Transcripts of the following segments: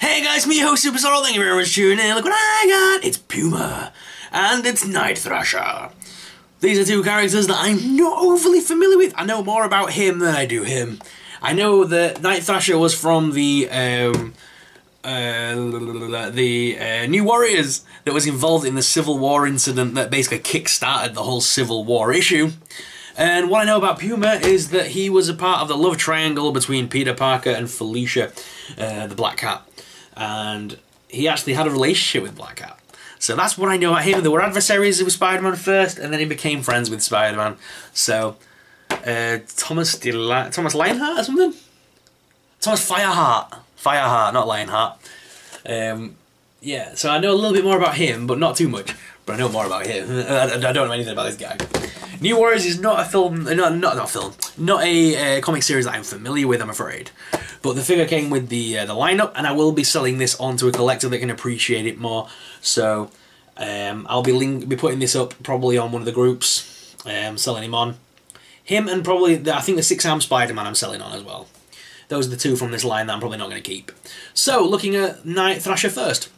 Hey guys, me host Superstar, thank you very much for tuning in. Look what I got! It's Puma, and it's Night Thrasher. These are two characters that I'm not overly familiar with. I know more about him than I do him. I know that Night Thrasher was from the New Warriors that was involved in the Civil War incident that basically kick-started the whole Civil War issue. And what I know about Puma is that he was a part of the love triangle between Peter Parker and Felicia, the Black Cat. And he actually had a relationship with Black Cat. So that's what I know about him. They were adversaries with Spider-Man first, and then he became friends with Spider-Man. So, Thomas Lionheart or something? Thomas Fireheart, not Lionheart. Yeah, so I know a little bit more about him, but not too much. But I know more about him. I don't know anything about this guy. New Warriors is not a film, not a comic series that I'm familiar with, I'm afraid. But the figure came with the lineup, and I will be selling this on to a collector that can appreciate it more. So I'll be putting this up probably on one of the groups, selling him on. Him and probably, I think the 6-arm Spider-Man I'm selling on as well. Those are the two from this line that I'm probably not going to keep. So, looking at Night Thrasher first.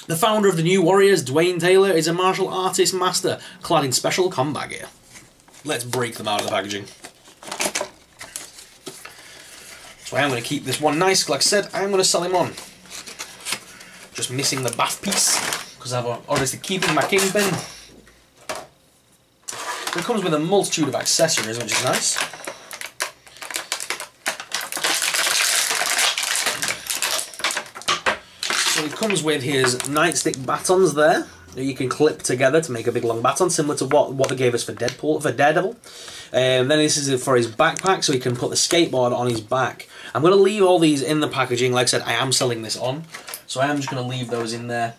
The founder of the New Warriors, Dwayne Taylor, is a martial artist master clad in special combat gear. Let's break them out of the packaging. So I am going to keep this one nice. Like I said, I am going to sell him on. Just missing the BAF piece, because I'm obviously keeping my Kingpin. It comes with a multitude of accessories, which is nice. So it comes with his nightstick batons there that you can clip together to make a big long baton, similar to what they gave us for Daredevil. Then this is for his backpack, so he can put the skateboard on his back. I'm going to leave all these in the packaging. Like I said, I am selling this on, so I am just going to leave those in there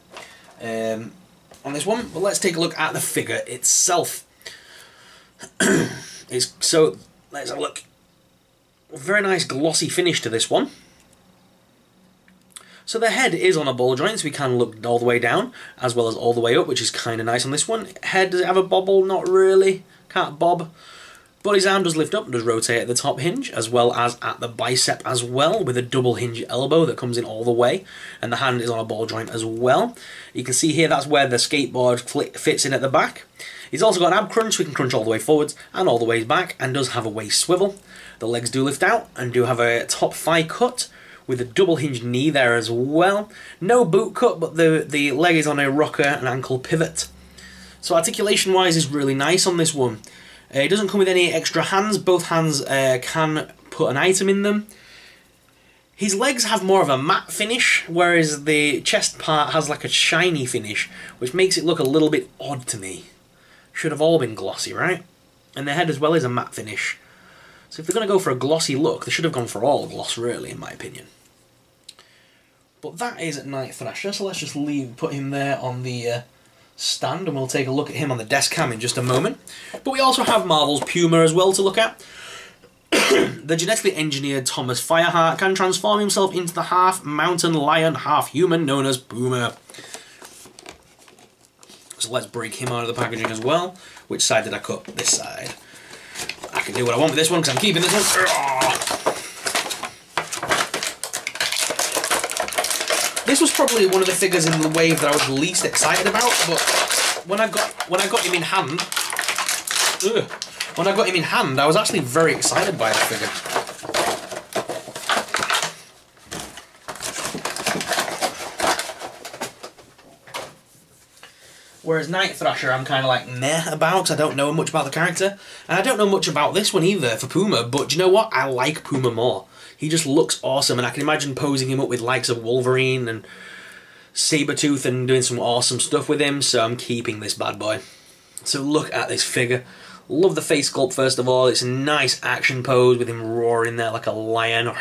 on this one. But let's take a look at the figure itself. So let's have a look. Very nice glossy finish to this one. So the head is on a ball joint, so we can look all the way down, as well as all the way up, which is kind of nice on this one. Head, does it have a bobble? Not really. Can't bob. But his arm does lift up and does rotate at the top hinge, as well as at the bicep as well, with a double hinge elbow that comes in all the way. And the hand is on a ball joint as well. You can see here that's where the skateboard fits in at the back. He's also got an ab crunch, so he can crunch all the way forwards and all the way back, and does have a waist swivel. The legs do lift out and do have a top thigh cut, with a double hinged knee there as well. No boot cut, but the leg is on a rocker and ankle pivot. So articulation wise is really nice on this one. It doesn't come with any extra hands. Both hands can put an item in them. His legs have more of a matte finish, whereas the chest part has like a shiny finish, which makes it look a little bit odd to me. Should have all been glossy, right? And the head as well is a matte finish. So if they're going to go for a glossy look, they should have gone for all gloss, really, in my opinion. But that is Night Thrasher, so let's just put him there on the stand, and we'll take a look at him on the desk cam in just a moment. But we also have Marvel's Puma as well to look at. The genetically engineered Thomas Fireheart can transform himself into the half-mountain lion, half-human known as Puma. So let's break him out of the packaging as well. Which side did I cut? This side. I can do what I want with this one because I'm keeping this one. This was probably one of the figures in the wave that I was least excited about, but when I got him in hand, I was actually very excited by the figure. Whereas Night Thrasher, I'm kind of like meh about, because I don't know much about the character. And I don't know much about this one either for Puma, but do you know what? I like Puma more. He just looks awesome, and I can imagine posing him up with likes of Wolverine and Sabretooth and doing some awesome stuff with him, so I'm keeping this bad boy. So look at this figure. Love the face sculpt, first of all. It's a nice action pose with him roaring there like a lion.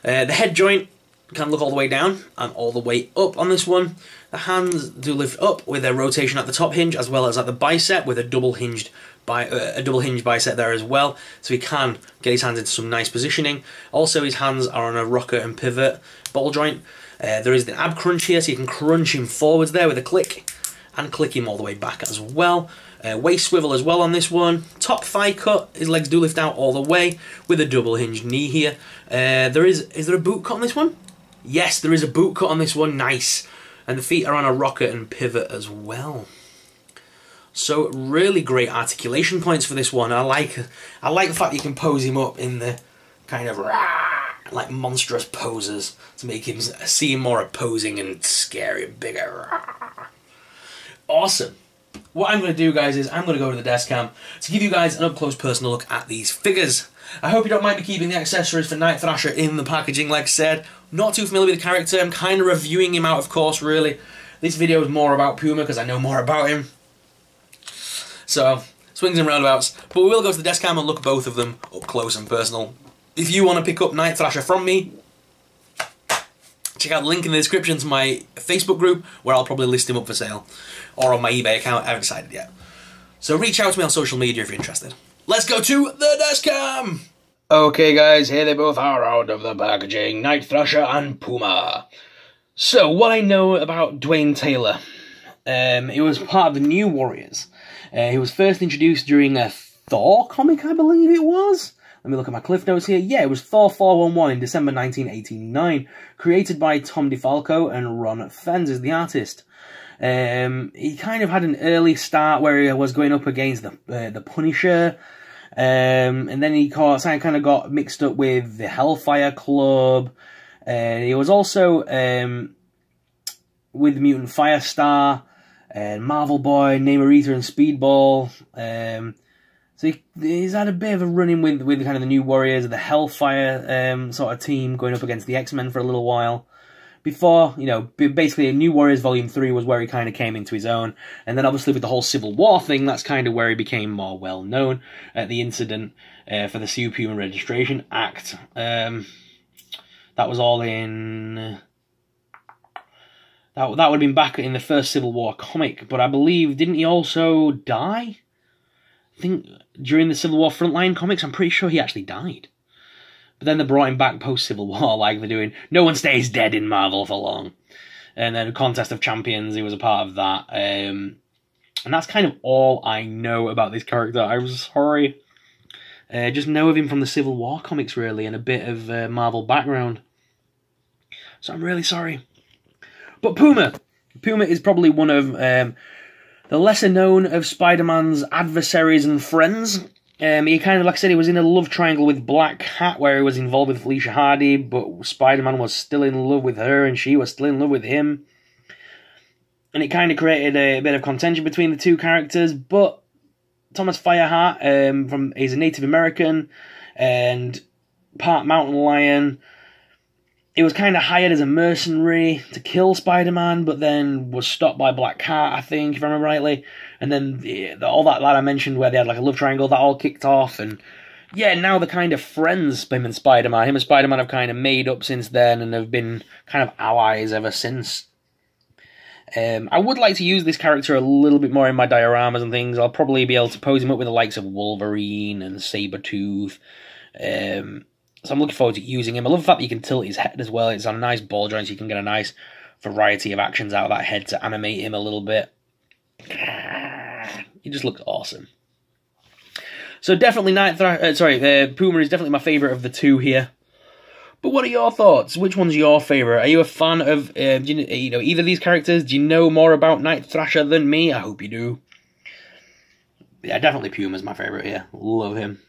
The head joint can look all the way down and all the way up on this one. The hands do lift up with a rotation at the top hinge, as well as at the bicep with a double hinged bicep there as well, so he can get his hands into some nice positioning. Also, his hands are on a rocker and pivot ball joint. There is the ab crunch here, so you can crunch him forwards there with a click, and click him all the way back as well. Waist swivel as well on this one. Top thigh cut, his legs do lift out all the way with a double hinged knee here. Is there a boot cut on this one? Yes, there is a boot cut on this one, nice. And the feet are on a rocket and pivot as well. So really great articulation points for this one. I like the fact you can pose him up in the kind of like monstrous poses to make him seem more opposing and scary and bigger. Awesome. What I'm going to do, guys, is I'm going to go to the desk cam to give you guys an up-close personal look at these figures. I hope you don't mind me keeping the accessories for Night Thrasher in the packaging, like I said. Not too familiar with the character, I'm kind of reviewing him out, of course, really. This video is more about Puma because I know more about him. So, swings and roundabouts. But we will go to the desk cam and look at both of them up close and personal. If you want to pick up Night Thrasher from me, check out the link in the description to my Facebook group, where I'll probably list him up for sale. Or on my eBay account, I haven't decided yet. So reach out to me on social media if you're interested. Let's go to the desk cam! Okay guys, here they both are out of the packaging. Night Thrasher and Puma. So, what I know about Dwayne Taylor. He was part of the New Warriors. He was first introduced during a Thor comic, I believe it was. Let me look at my cliff notes here. Yeah, it was Thor 411 in December 1989. Created by Tom DeFalco and Ron Fenz as the artist. He kind of had an early start where he was going up against the Punisher. And then he kind of got mixed up with the Hellfire Club. He was also with Mutant Firestar, Marvel Boy, Namor Eater, and Speedball. So he's had a bit of a run-in with kind of the New Warriors, the Hellfire sort of team, going up against the X-Men for a little while. Before, you know, basically New Warriors Volume 3 was where he kind of came into his own. And then obviously with the whole Civil War thing, that's kind of where he became more well-known at the incident for the Superhuman Registration Act. That was all in... That would have been back in the first Civil War comic, but I believe, didn't he also die? I think during the Civil War Frontline comics, I'm pretty sure he actually died. But then they brought him back post-Civil War, like they're doing. No one stays dead in Marvel for long. And then Contest of Champions, he was a part of that. And that's kind of all I know about this character. I'm sorry. Just know of him from the Civil War comics, really, and a bit of Marvel background. So I'm really sorry. But Puma. Puma is probably one of the lesser-known of Spider-Man's adversaries and friends. He kind of, like I said, he was in a love triangle with Black Cat, where he was involved with Felicia Hardy, but Spider-Man was still in love with her, and she was still in love with him. And it kind of created a bit of contention between the two characters, but Thomas Fireheart, he's a Native American, and part mountain lion. He was kind of hired as a mercenary to kill Spider-Man, but then was stopped by Black Cat, I think, if I remember rightly. And then all that I mentioned where they had like a love triangle, that all kicked off. And yeah, now they're kind of friends, him and Spider-Man. Him and Spider-Man have kind of made up since then and have been kind of allies ever since. I would like to use this character a little bit more in my dioramas and things. I'll probably be able to pose him up with the likes of Wolverine and Sabretooth. So I'm looking forward to using him. I love the fact that you can tilt his head as well. It's on a nice ball joint, so you can get a nice variety of actions out of that head to animate him a little bit. He just looks awesome. So definitely Puma is definitely my favourite of the two here. But what are your thoughts? Which one's your favourite? Are you a fan of either of these characters? Do you know more about Night Thrasher than me? I hope you do. Yeah, definitely Puma's my favourite here. Love him.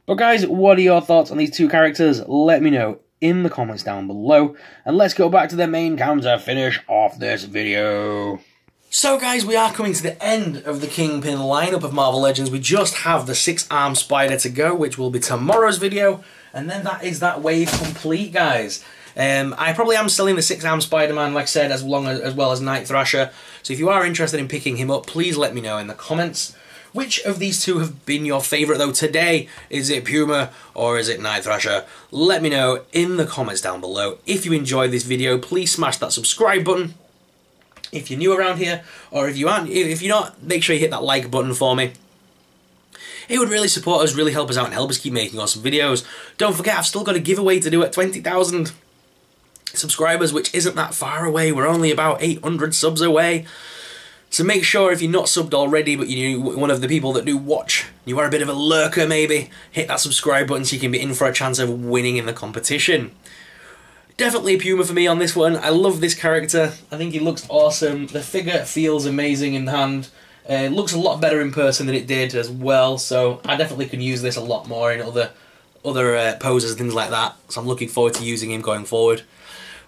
But guys, what are your thoughts on these two characters? Let me know in the comments down below. And let's go back to the main cam to finish off this video. So guys, we are coming to the end of the Kingpin lineup of Marvel Legends. We just have the 6-armed spider to go, which will be tomorrow's video. And then that is that wave complete, guys. I probably am selling the 6-armed Spider-Man, like I said, as well as Night Thrasher. So if you are interested in picking him up, please let me know in the comments. Which of these two have been your favourite, though, today? Is it Puma or is it Night Thrasher? Let me know in the comments down below. If you enjoyed this video, please smash that subscribe button. If you're new around here, or if you're not, make sure you hit that like button for me. It would really support us, really help us out, and help us keep making awesome videos. Don't forget, I've still got a giveaway to do at 20,000 subscribers, which isn't that far away. We're only about 800 subs away. So make sure, if you're not subbed already, but you're one of the people that do watch, you are a bit of a lurker maybe, hit that subscribe button so you can be in for a chance of winning in the competition. definitely a Puma for me on this one. I love this character. I think he looks awesome. The figure feels amazing in hand. It looks a lot better in person than it did as well, so I definitely can use this a lot more in other poses and things like that. So I'm looking forward to using him going forward.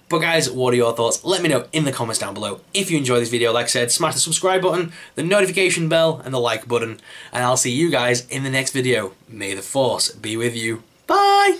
But guys, what are your thoughts? Let me know in the comments down below. If you enjoyed this video, like I said, smash the subscribe button, the notification bell, and the like button. And I'll see you guys in the next video. May the Force be with you. Bye!